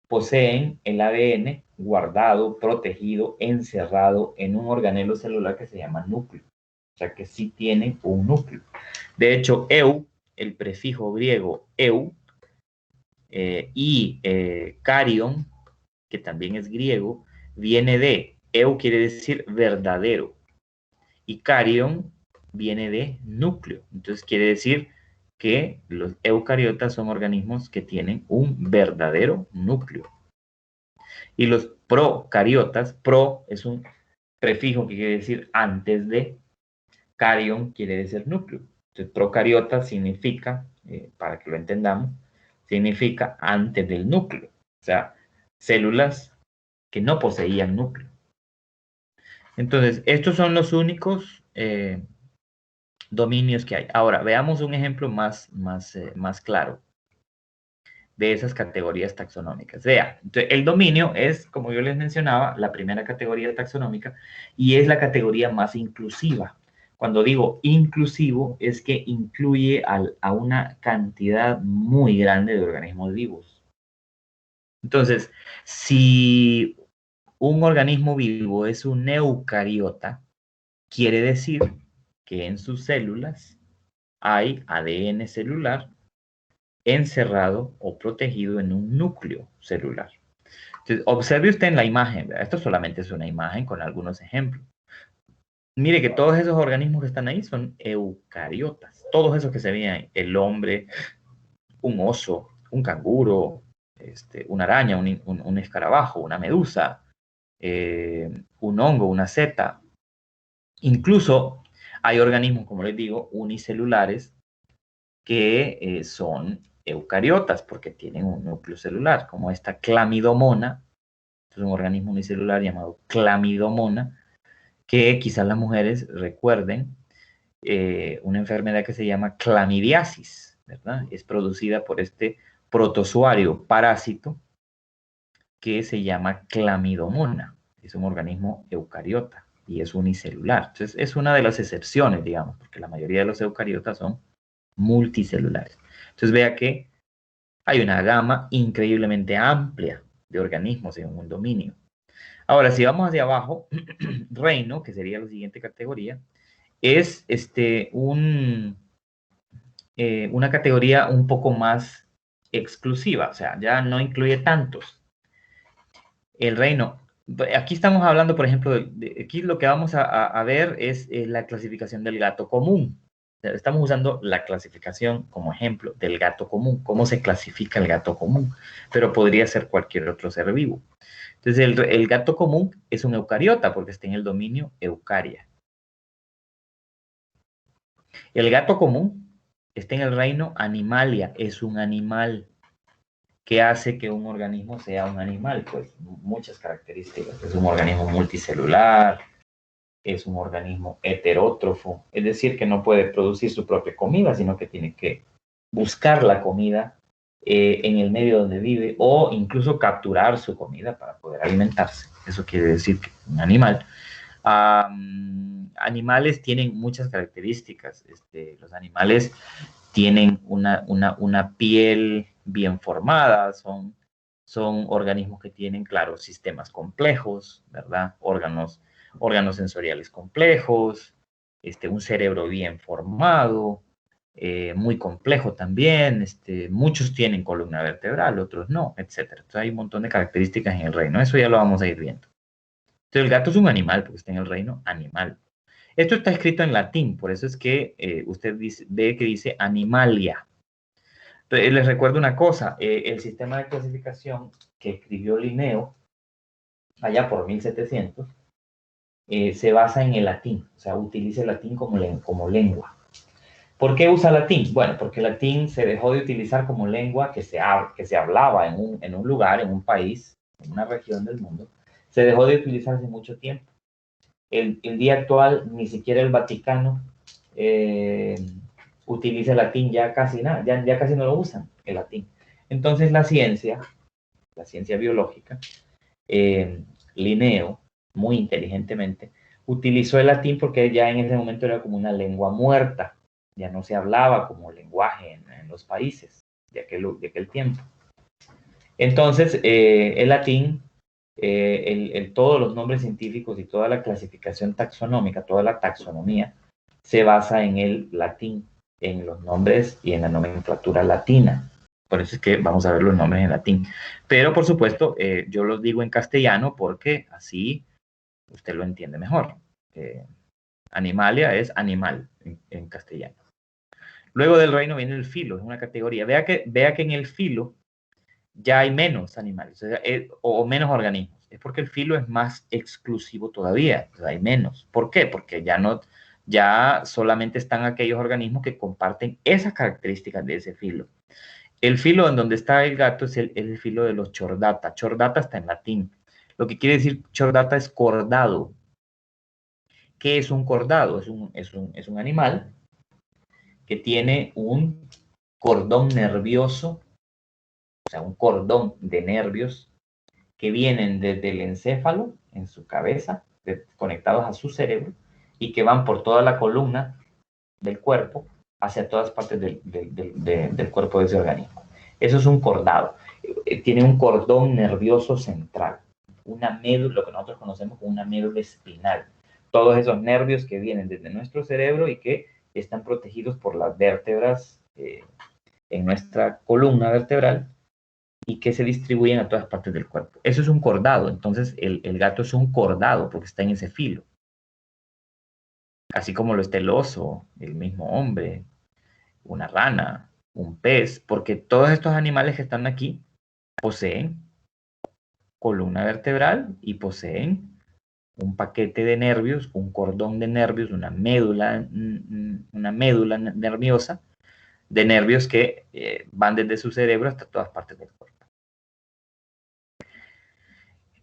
poseen el ADN guardado, protegido, encerrado en un organelo celular que se llama núcleo. O sea que sí tienen un núcleo. De hecho, el prefijo griego eu, y carion, que también es griego, viene de, quiere decir verdadero, y carion viene de núcleo. Entonces quiere decir que los eucariotas son organismos que tienen un verdadero núcleo. Y los procariotas, pro es un prefijo que quiere decir antes de, carion quiere decir núcleo. Entonces procariota significa, para que lo entendamos, significa antes del núcleo. O sea, células que no poseían núcleo. Entonces, estos son los únicos dominios que hay. Ahora, veamos un ejemplo más claro de esas categorías taxonómicas. Vea, entonces, el dominio es, como yo les mencionaba, la primera categoría taxonómica y es la categoría más inclusiva. Cuando digo inclusivo, es que incluye a una cantidad muy grande de organismos vivos. Entonces, si un organismo vivo es un eucariota, quiere decir que en sus células hay ADN celular encerrado o protegido en un núcleo celular. Entonces, observe usted en la imagen, ¿verdad? Esto solamente es una imagen con algunos ejemplos. Mire que todos esos organismos que están ahí son eucariotas. Todos esos que se ven ahí, el hombre, un oso, un canguro, una araña, un escarabajo, una medusa, un hongo, una seta. Incluso hay organismos, como les digo, unicelulares que son eucariotas porque tienen un núcleo celular, como esta clamidomona, es un organismo unicelular llamado clamidomona, que quizás las mujeres recuerden una enfermedad que se llama clamidiasis, ¿verdad? Es producida por este protozoario parásito que se llama clamidomona. Es un organismo eucariota y es unicelular. Entonces, es una de las excepciones, digamos, porque la mayoría de los eucariotas son multicelulares. Entonces, vea que hay una gama increíblemente amplia de organismos en un dominio. Ahora, si vamos hacia abajo, reino, que sería la siguiente categoría, es una categoría un poco más exclusiva, o sea, ya no incluye tantos. El reino, aquí estamos hablando, por ejemplo, aquí lo que vamos a ver es la clasificación del gato común. Estamos usando la clasificación como ejemplo del gato común, cómo se clasifica el gato común, pero podría ser cualquier otro ser vivo. Entonces, el gato común es un eucariota porque está en el dominio eucaria. El gato común está en el reino animalia, es un animal. ¿Qué hace que un organismo sea un animal? Pues muchas características. Es un organismo multicelular, es un organismo heterótrofo, es decir, que no puede producir su propia comida, sino que tiene que buscar la comida en el medio donde vive o incluso capturar su comida para poder alimentarse. Eso quiere decir que un animal. Animales tienen muchas características. Los animales tienen una piel bien formada, son organismos que tienen, claro, sistemas complejos, ¿verdad? Órganos sensoriales complejos, un cerebro bien formado, muy complejo también, muchos tienen columna vertebral, otros no, etcétera. Entonces hay un montón de características en el reino, eso ya lo vamos a ir viendo. Entonces el gato es un animal porque está en el reino animal. Esto está escrito en latín, por eso es que usted ve que dice animalia. Entonces, les recuerdo una cosa, el sistema de clasificación que escribió Linneo allá por 1700 se basa en el latín, o sea, utiliza el latín como lengua. ¿Por qué usa latín? Bueno, porque el latín se dejó de utilizar como lengua que se hablaba en un lugar, en un país, en una región del mundo. Se dejó de utilizar hace mucho tiempo. El día actual, ni siquiera el Vaticano utiliza el latín, ya casi nada, ya casi no lo usan, el latín. Entonces la ciencia biológica, Linneo, muy inteligentemente, utilizó el latín porque ya en ese momento era como una lengua muerta, ya no se hablaba como lenguaje en los países de aquel tiempo. Entonces, el latín, todos los nombres científicos y toda la clasificación taxonómica, toda la taxonomía, se basa en el latín, en los nombres y en la nomenclatura latina. Por eso es que vamos a ver los nombres en latín. Pero, por supuesto, yo los digo en castellano porque así usted lo entiende mejor. Animalia es animal en castellano. Luego del reino viene el filo, es una categoría. Vea que en el filo ya hay menos animales o menos organismos. Es porque el filo es más exclusivo todavía, o sea, hay menos. ¿Por qué? Porque ya solamente están aquellos organismos que comparten esas características de ese filo. El filo en donde está el gato es el filo de los chordata. Chordata está en latín. Lo que quiere decir chordata es cordado. ¿Qué es un cordado? Es un animal que tiene un cordón nervioso, o sea, un cordón de nervios que vienen desde el encéfalo, en su cabeza, conectados a su cerebro, y que van por toda la columna del cuerpo hacia todas partes del cuerpo de ese organismo. Eso es un cordado. Tiene un cordón nervioso central, una médula, lo que nosotros conocemos como una médula espinal. Todos esos nervios que vienen desde nuestro cerebro y que están protegidos por las vértebras en nuestra columna vertebral y que se distribuyen a todas partes del cuerpo. Eso es un cordado. Entonces el gato es un cordado porque está en ese filo. Así como lo está el oso, el mismo hombre, una rana, un pez, porque todos estos animales que están aquí poseen columna vertebral y poseen un paquete de nervios, un cordón de nervios, una médula nerviosa de nervios que van desde su cerebro hasta todas partes del cuerpo.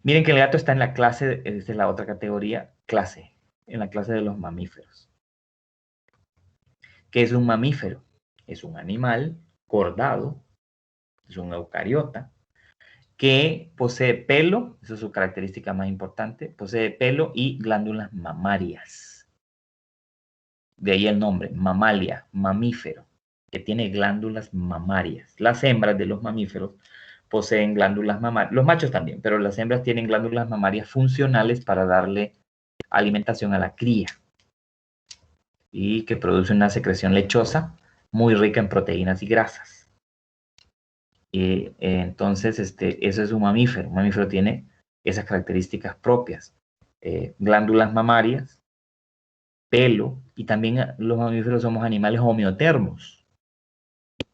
Miren que el gato está en la clase, esta es la otra categoría, clase, en la clase de los mamíferos. ¿Qué es un mamífero? Es un animal cordado, es un eucariota, que posee pelo, esa es su característica más importante, posee pelo y glándulas mamarias. De ahí el nombre, mamalia, mamífero, que tiene glándulas mamarias. Las hembras de los mamíferos poseen glándulas mamarias, los machos también, pero las hembras tienen glándulas mamarias funcionales para darle alimentación a la cría y que produce una secreción lechosa muy rica en proteínas y grasas. Entonces, eso es un mamífero. Un mamífero tiene esas características propias. Glándulas mamarias, pelo, y también los mamíferos somos animales homeotermos.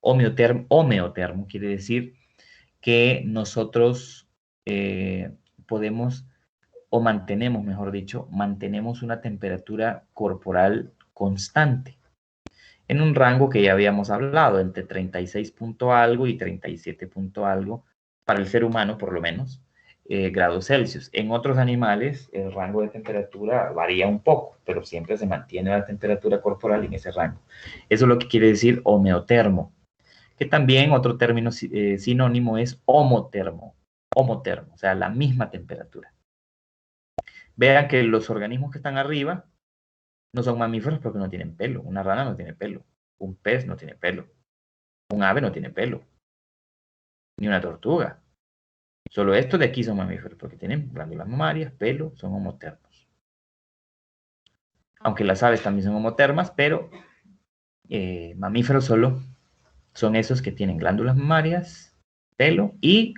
Homeotermo quiere decir que nosotros podemos, o mantenemos, mejor dicho, mantenemos una temperatura corporal constante en un rango que ya habíamos hablado, entre 36 punto algo y 37 punto algo, para el ser humano por lo menos, grados Celsius. En otros animales el rango de temperatura varía un poco, pero siempre se mantiene la temperatura corporal en ese rango. Eso es lo que quiere decir homeotermo, que también otro término sinónimo es homotermo, o sea, la misma temperatura. Vean que los organismos que están arriba no son mamíferos porque no tienen pelo. Una rana no tiene pelo. Un pez no tiene pelo. Un ave no tiene pelo. Ni una tortuga. Solo estos de aquí son mamíferos porque tienen glándulas mamarias, pelo, son homotermos. Aunque las aves también son homotermas, pero mamíferos solo son esos que tienen glándulas mamarias, pelo y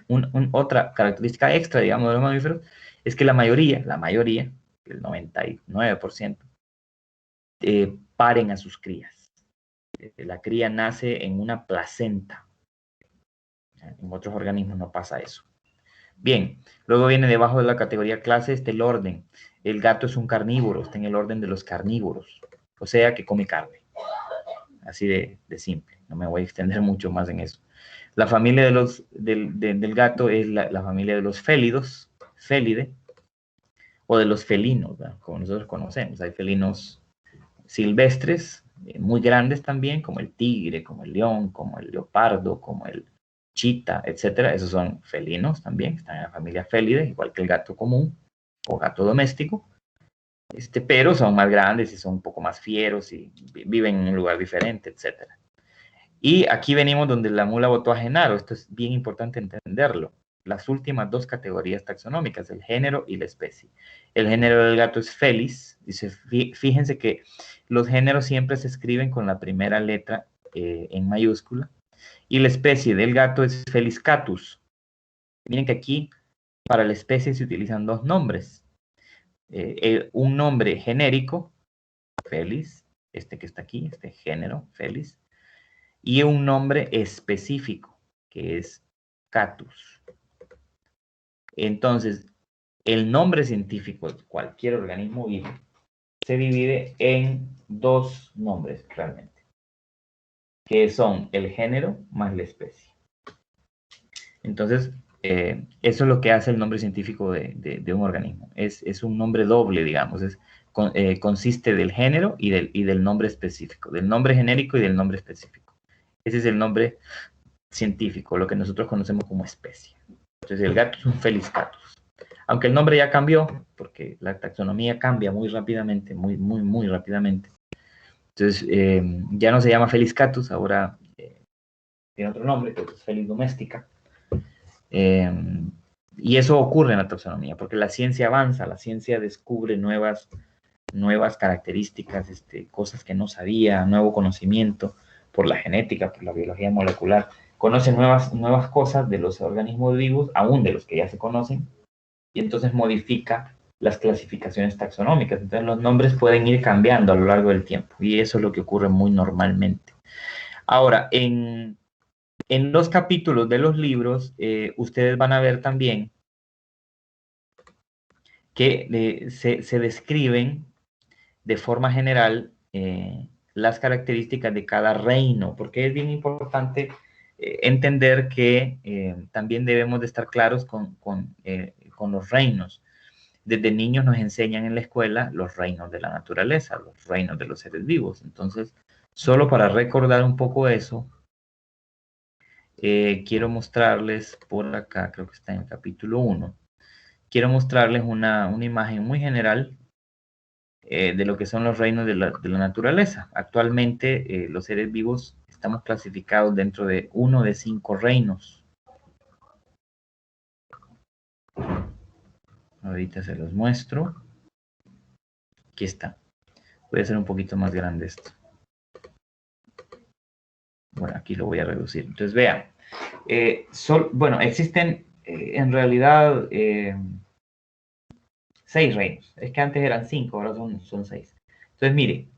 otra característica extra, digamos, de los mamíferos es que la mayoría, el 99%, paren a sus crías. La cría nace en una placenta. En otros organismos no pasa eso. Bien, luego viene debajo de la categoría clase el orden. El gato es un carnívoro, está en el orden de los carnívoros, o sea que come carne. Así de simple, no me voy a extender mucho más en eso. La familia del gato es la familia de los félidos, félide, o de los felinos, ¿verdad? Como nosotros conocemos. Hay felinos silvestres, muy grandes también, como el tigre, como el león, como el leopardo, como el chita, etcétera. Esos son felinos también, están en la familia félide, igual que el gato común o gato doméstico. Pero son más grandes y son un poco más fieros y viven en un lugar diferente, etcétera. Y aquí venimos donde la mula votó a Genaro. Esto es bien importante entenderlo. Las últimas dos categorías taxonómicas, el género y la especie. El género del gato es Felis. Dice, fíjense que los géneros siempre se escriben con la primera letra en mayúscula. Y la especie del gato es Felis catus. Miren que aquí para la especie se utilizan dos nombres. Un nombre genérico, Felis, que está aquí, este género, Felis, y un nombre específico, que es Catus. Entonces, el nombre científico de cualquier organismo vivo se divide en dos nombres realmente, que son el género más la especie. Entonces, eso es lo que hace el nombre científico de un organismo. Es un nombre doble, digamos. Es consiste del género y del nombre específico, del nombre genérico y del nombre específico. Ese es el nombre científico, lo que nosotros conocemos como especie. Entonces el gato es un Felis catus. Aunque el nombre ya cambió, porque la taxonomía cambia muy rápidamente, muy rápidamente. Entonces ya no se llama Felis catus, ahora tiene otro nombre, que es Felis domestica. Y eso ocurre en la taxonomía, porque la ciencia avanza, la ciencia descubre nuevas características, cosas que no sabía, nuevo conocimiento por la genética, por la biología molecular. Conoce nuevas cosas de los organismos vivos, aún de los que ya se conocen, y entonces modifica las clasificaciones taxonómicas. Entonces los nombres pueden ir cambiando a lo largo del tiempo, y eso es lo que ocurre muy normalmente. Ahora, en los capítulos de los libros, ustedes van a ver también que se describen de forma general las características de cada reino, porque es bien importante entender que también debemos de estar claros con los reinos. Desde niños nos enseñan en la escuela los reinos de la naturaleza, los reinos de los seres vivos. Entonces, solo para recordar un poco eso, quiero mostrarles por acá, creo que está en el capítulo 1, quiero mostrarles una imagen muy general de lo que son los reinos de la naturaleza. Actualmente los seres vivos estamos clasificados dentro de uno de 5 reinos. Ahorita se los muestro. Aquí está. Voy a hacer un poquito más grande esto. Bueno, aquí lo voy a reducir. Entonces vean. Bueno, existen en realidad 6 reinos. Es que antes eran 5, ahora son 6. Entonces mire,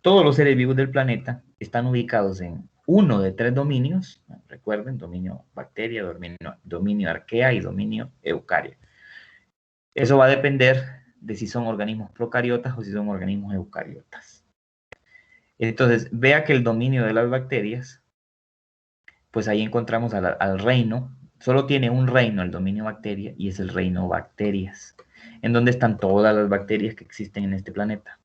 todos los seres vivos del planeta están ubicados en uno de 3 dominios. Recuerden, dominio bacteria, dominio arquea y dominio eucaria. Eso va a depender de si son organismos procariotas o si son organismos eucariotas. Entonces, vea que el dominio de las bacterias, pues ahí encontramos al reino. Solo tiene un reino el dominio bacteria y es el reino bacterias, en donde están todas las bacterias que existen en este planeta.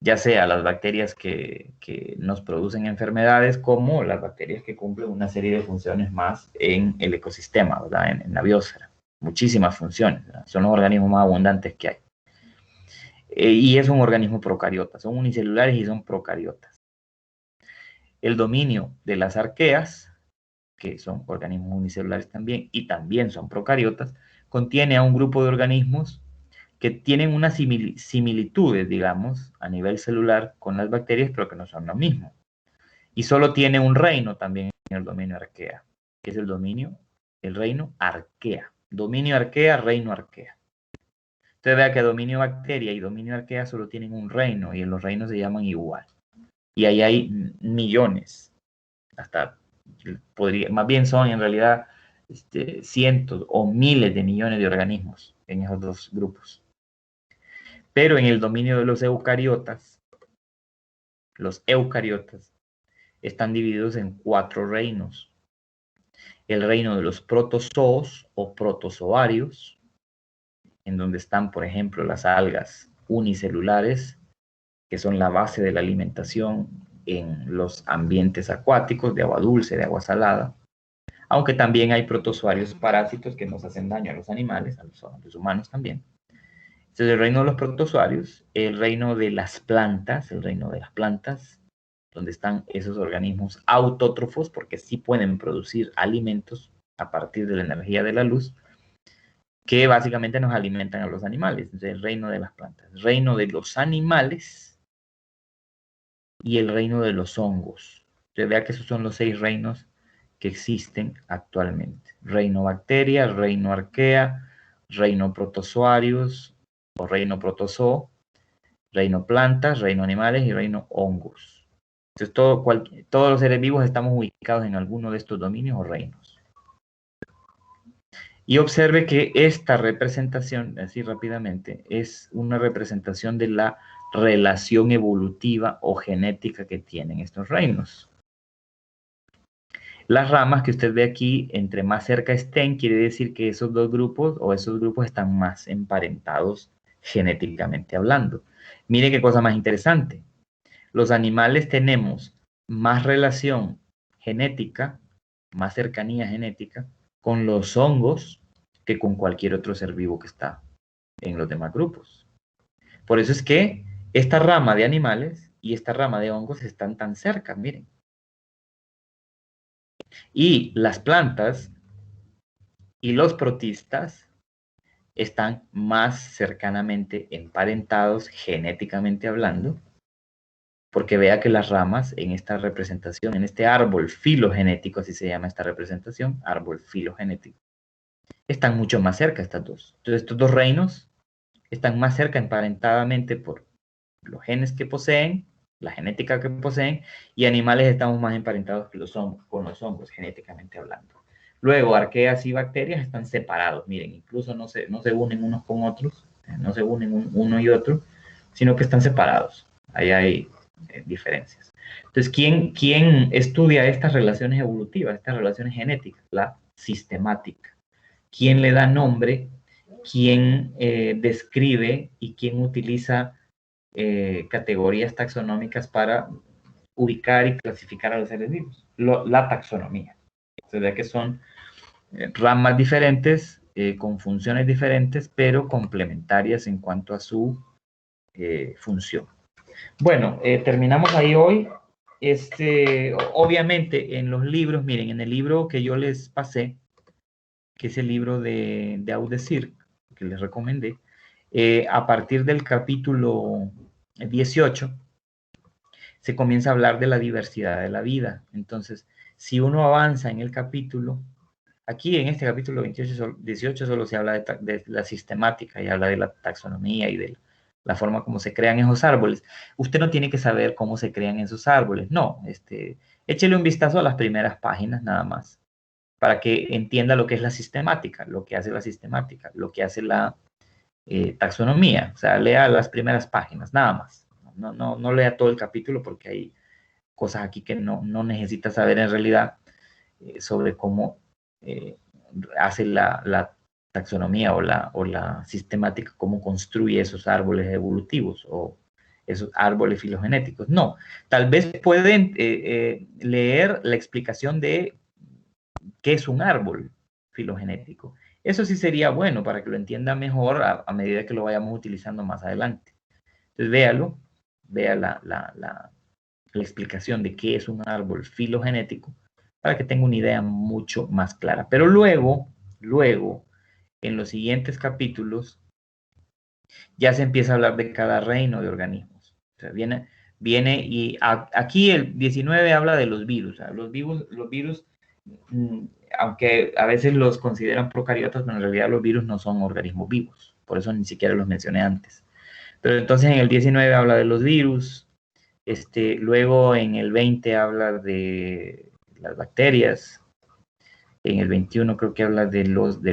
Ya sea las bacterias que nos producen enfermedades, como las bacterias que cumplen una serie de funciones más en el ecosistema, ¿verdad? En la biosfera. Muchísimas funciones, ¿verdad? Son los organismos más abundantes que hay. Y es un organismo procariota, son unicelulares y son procariotas. El dominio de las arqueas, que son organismos unicelulares también, y también son procariotas, contiene a un grupo de organismos que tienen unas similitudes, digamos, a nivel celular con las bacterias, pero que no son lo mismo. Y solo tiene un reino también en el dominio arquea, que es el reino arquea. Dominio arquea, reino arquea. Usted vea que dominio bacteria y dominio arquea solo tienen un reino, y los reinos se llaman igual. Y ahí hay millones, hasta más bien son en realidad cientos o miles de millones de organismos en esos dos grupos. Pero en el dominio de los eucariotas están divididos en 4 reinos. El reino de los protozoos o protozoarios, en donde están, por ejemplo, las algas unicelulares, que son la base de la alimentación en los ambientes acuáticos, de agua dulce, de agua salada. Aunque también hay protozoarios parásitos que nos hacen daño a los animales, a los humanos también. Entonces, el reino de los protozoarios, el reino de las plantas, donde están esos organismos autótrofos, porque sí pueden producir alimentos a partir de la energía de la luz, que básicamente nos alimentan a los animales. Entonces, el reino de las plantas, el reino de los animales y el reino de los hongos. Entonces, vea que esos son los 6 reinos que existen actualmente. Reino bacteria, reino arquea, reino protozoarios o reino protozoo, reino plantas, reino animales y reino hongos. Entonces, todos los seres vivos estamos ubicados en alguno de estos dominios o reinos. Y observe que esta representación, así rápidamente, es una representación de la relación evolutiva o genética que tienen estos reinos. Las ramas que usted ve aquí, entre más cerca estén, quiere decir que esos dos grupos o esos grupos están más emparentados genéticamente hablando. Mire qué cosa más interesante. Los animales tenemos más relación genética, más cercanía genética con los hongos que con cualquier otro ser vivo que está en los demás grupos. Por eso es que esta rama de animales y esta rama de hongos están tan cerca, miren. Y las plantas y los protistas están más cercanamente emparentados genéticamente hablando, porque vea que las ramas en esta representación, en este árbol filogenético, así se llama esta representación, árbol filogenético, están mucho más cerca estas dos. Entonces estos dos reinos están más cerca emparentadamente por los genes que poseen, la genética que poseen, y animales estamos más emparentados que con los hongos, genéticamente hablando. Luego, arqueas y bacterias están separados, miren, incluso no se unen unos con otros, no se unen uno y otro, sino que están separados. Ahí hay diferencias. Entonces, ¿quién estudia estas relaciones evolutivas, estas relaciones genéticas? La sistemática. ¿Quién le da nombre? ¿Quién describe y quién utiliza categorías taxonómicas para ubicar y clasificar a los seres vivos? La taxonomía. O sea, que son ramas diferentes, con funciones diferentes, pero complementarias en cuanto a su función. Bueno, terminamos ahí hoy. Obviamente, en los libros, miren, en el libro que yo les pasé, que es el libro de Audesir, que les recomendé, a partir del capítulo 18, se comienza a hablar de la diversidad de la vida. Entonces, si uno avanza en el capítulo, aquí en este capítulo 18 solo se habla de la sistemática y habla de la taxonomía y de la forma como se crean esos árboles. Usted no tiene que saber cómo se crean esos árboles, no. Échele un vistazo a las primeras páginas nada más, para que entienda lo que es la sistemática, lo que hace la sistemática, lo que hace la taxonomía. O sea, lea las primeras páginas, nada más. No lea todo el capítulo porque hay cosas aquí que no necesita saber en realidad sobre cómo hace la taxonomía o la sistemática, cómo construye esos árboles evolutivos o esos árboles filogenéticos. No, tal vez pueden leer la explicación de qué es un árbol filogenético. Eso sí sería bueno para que lo entienda mejor a medida que lo vayamos utilizando más adelante. Entonces, véalo, vea la explicación de qué es un árbol filogenético para que tenga una idea mucho más clara. Pero luego, en los siguientes capítulos, ya se empieza a hablar de cada reino de organismos. O sea, viene y aquí el 19 habla de los virus. O sea, los virus, aunque a veces los consideran procariotas, pero en realidad los virus no son organismos vivos. Por eso ni siquiera los mencioné antes. Pero entonces en el 19 habla de los virus. Luego en el 20 habla de las bacterias. En el 21 creo que habla de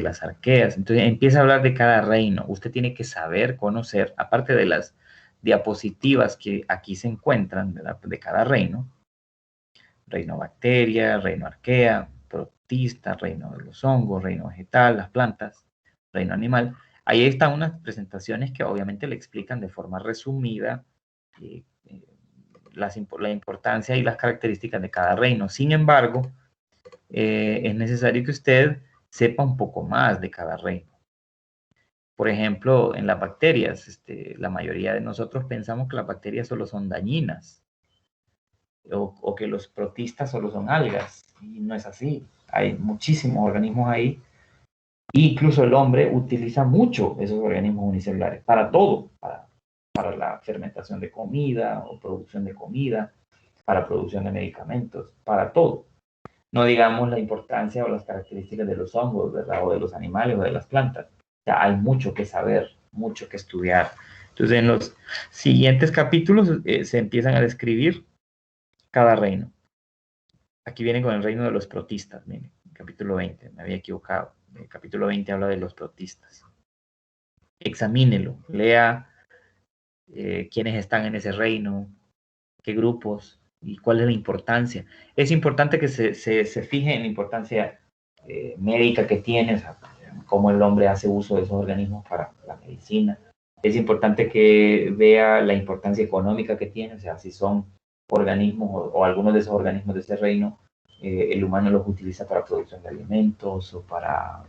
las arqueas. Entonces empieza a hablar de cada reino. Usted tiene que saber, conocer, aparte de las diapositivas que aquí se encuentran, ¿verdad?, de cada reino. Reino bacteria, reino arquea, protista, reino de los hongos, reino vegetal, las plantas, reino animal. Ahí están unas presentaciones que obviamente le explican de forma resumida la importancia y las características de cada reino. Sin embargo, es necesario que usted sepa un poco más de cada reino. Por ejemplo, en las bacterias, la mayoría de nosotros pensamos que las bacterias solo son dañinas o que los protistas solo son algas, y no es así. Hay muchísimos organismos ahí, e incluso el hombre utiliza mucho esos organismos unicelulares para todo, para la fermentación de comida o producción de comida, para producción de medicamentos, para todo. No digamos la importancia o las características de los hongos, ¿verdad?, o de los animales o de las plantas. O sea, hay mucho que saber, mucho que estudiar. Entonces, en los siguientes capítulos se empiezan a describir cada reino. Aquí viene con el reino de los protistas, miren, capítulo 20, me había equivocado. El capítulo 20 habla de los protistas. Examínelo, lea quiénes están en ese reino, qué grupos y cuál es la importancia. Es importante que se fije en la importancia médica que tiene, o sea, cómo el hombre hace uso de esos organismos para la medicina, Es importante que vea la importancia económica que tiene, o sea, si son organismos o algunos de esos organismos de ese reino, el humano los utiliza para producción de alimentos o para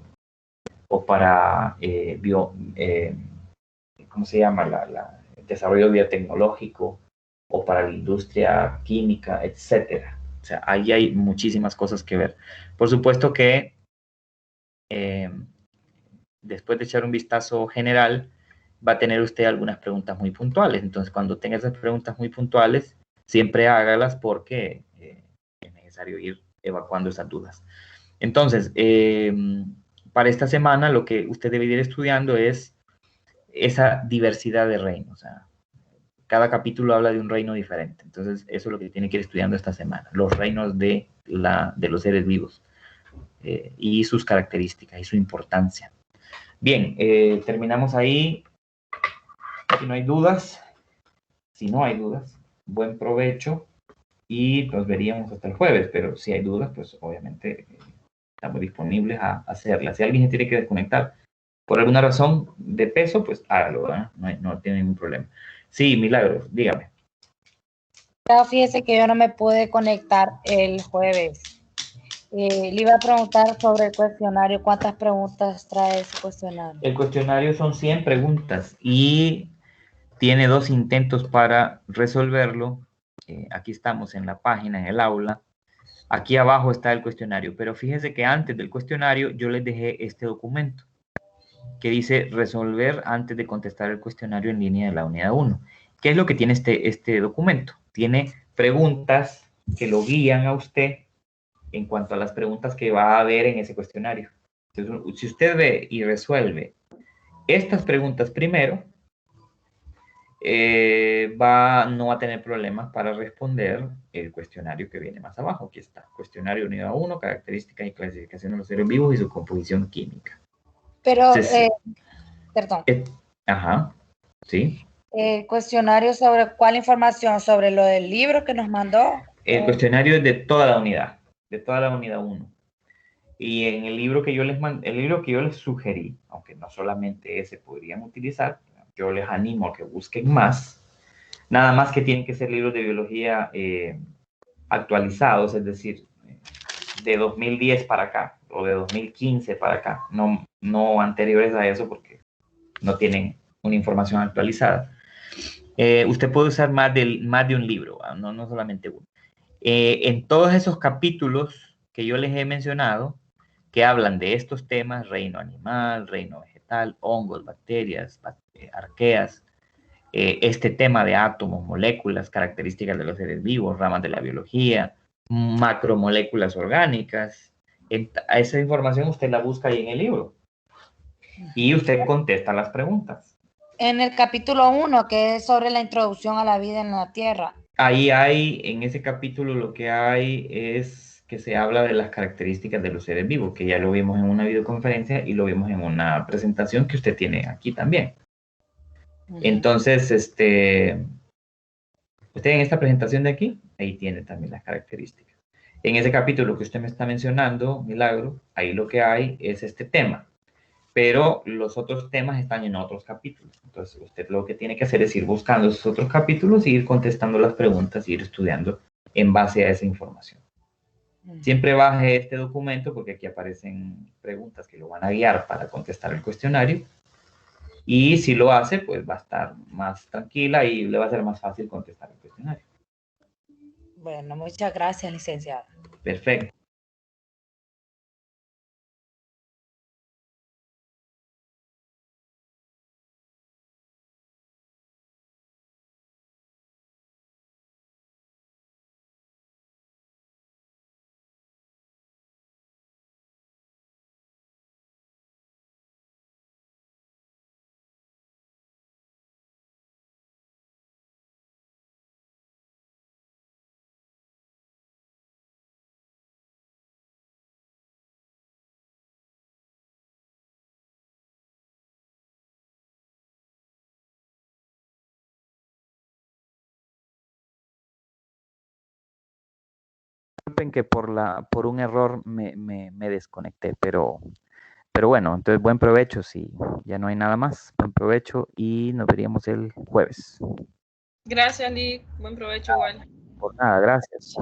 ¿cómo se llama? El desarrollo biotecnológico o para la industria química, etcétera. O sea, ahí hay muchísimas cosas que ver. Por supuesto que eh, después de echar un vistazo general, va a tener usted algunas preguntas muy puntuales. Entonces, cuando tenga esas preguntas muy puntuales, siempre hágalas porque es necesario ir evacuando esas dudas. Entonces, para esta semana lo que usted debe ir estudiando es esa diversidad de reinos. O sea, cada capítulo habla de un reino diferente. Entonces, eso es lo que tiene que ir estudiando esta semana, los reinos de los seres vivos y sus características y su importancia. Bien, terminamos ahí. Si no hay dudas, buen provecho y nos veríamos hasta el jueves, pero si hay dudas, pues obviamente estamos disponibles a hacerlas. Si alguien se tiene que desconectar por alguna razón de peso, pues hágalo, ¿verdad? No tiene ningún problema. Sí, Milagros, dígame. Ya fíjese que yo no me pude conectar el jueves. Le iba a preguntar sobre el cuestionario, ¿cuántas preguntas trae ese cuestionario? El cuestionario son 100 preguntas y tiene 2 intentos para resolverlo. Aquí estamos en la página, en el aula. Aquí abajo está el cuestionario, pero fíjese que antes del cuestionario yo les dejé este documento que dice resolver antes de contestar el cuestionario en línea de la unidad 1. ¿Qué es lo que tiene este documento? Tiene preguntas que lo guían a usted en cuanto a las preguntas que va a haber en ese cuestionario. Entonces, si usted ve y resuelve estas preguntas primero, no va a tener problemas para responder el cuestionario que viene más abajo. Aquí está, cuestionario unidad 1, características y clasificación de los seres vivos y su composición química. Pero, Entonces, perdón, ajá, sí. el cuestionario sobre cuál información, sobre lo del libro que nos mandó. El cuestionario es de toda la unidad 1. Y en el libro que yo el libro que yo les sugerí, aunque no solamente ese podrían utilizar, yo les animo a que busquen más, nada más que tienen que ser libros de biología actualizados, es decir, de 2010 para acá o de 2015 para acá, no anteriores a eso porque no tienen una información actualizada. Usted puede usar más de un libro, no solamente uno. En todos esos capítulos que yo les he mencionado, que hablan de estos temas, reino animal, reino vegetal, hongos, bacterias, arqueas, este tema de átomos, moléculas, características de los seres vivos, ramas de la biología, macromoléculas orgánicas. Esa información usted la busca ahí en el libro y usted contesta las preguntas. En el capítulo 1, que es sobre la introducción a la vida en la Tierra. Ahí hay, en ese capítulo lo que hay es que se habla de las características de los seres vivos, que ya lo vimos en una videoconferencia y lo vimos en una presentación que usted tiene aquí también. Entonces, usted en esta presentación de aquí, ahí tiene también las características. En ese capítulo que usted me está mencionando, Milagro, ahí lo que hay es este tema, pero los otros temas están en otros capítulos. Entonces, usted lo que tiene que hacer es ir buscando esos otros capítulos y ir contestando las preguntas y ir estudiando en base a esa información. Siempre baje este documento porque aquí aparecen preguntas que lo van a guiar para contestar el cuestionario. Y si lo hace, pues va a estar más tranquila y le va a ser más fácil contestar el cuestionario. Bueno, muchas gracias, licenciada. Perfecto. Disculpen que por un error me desconecté, pero Pero bueno, entonces buen provecho, si ya no hay nada más. Buen provecho y nos veríamos el jueves. Gracias, Lee. Buen provecho igual. Por nada, gracias.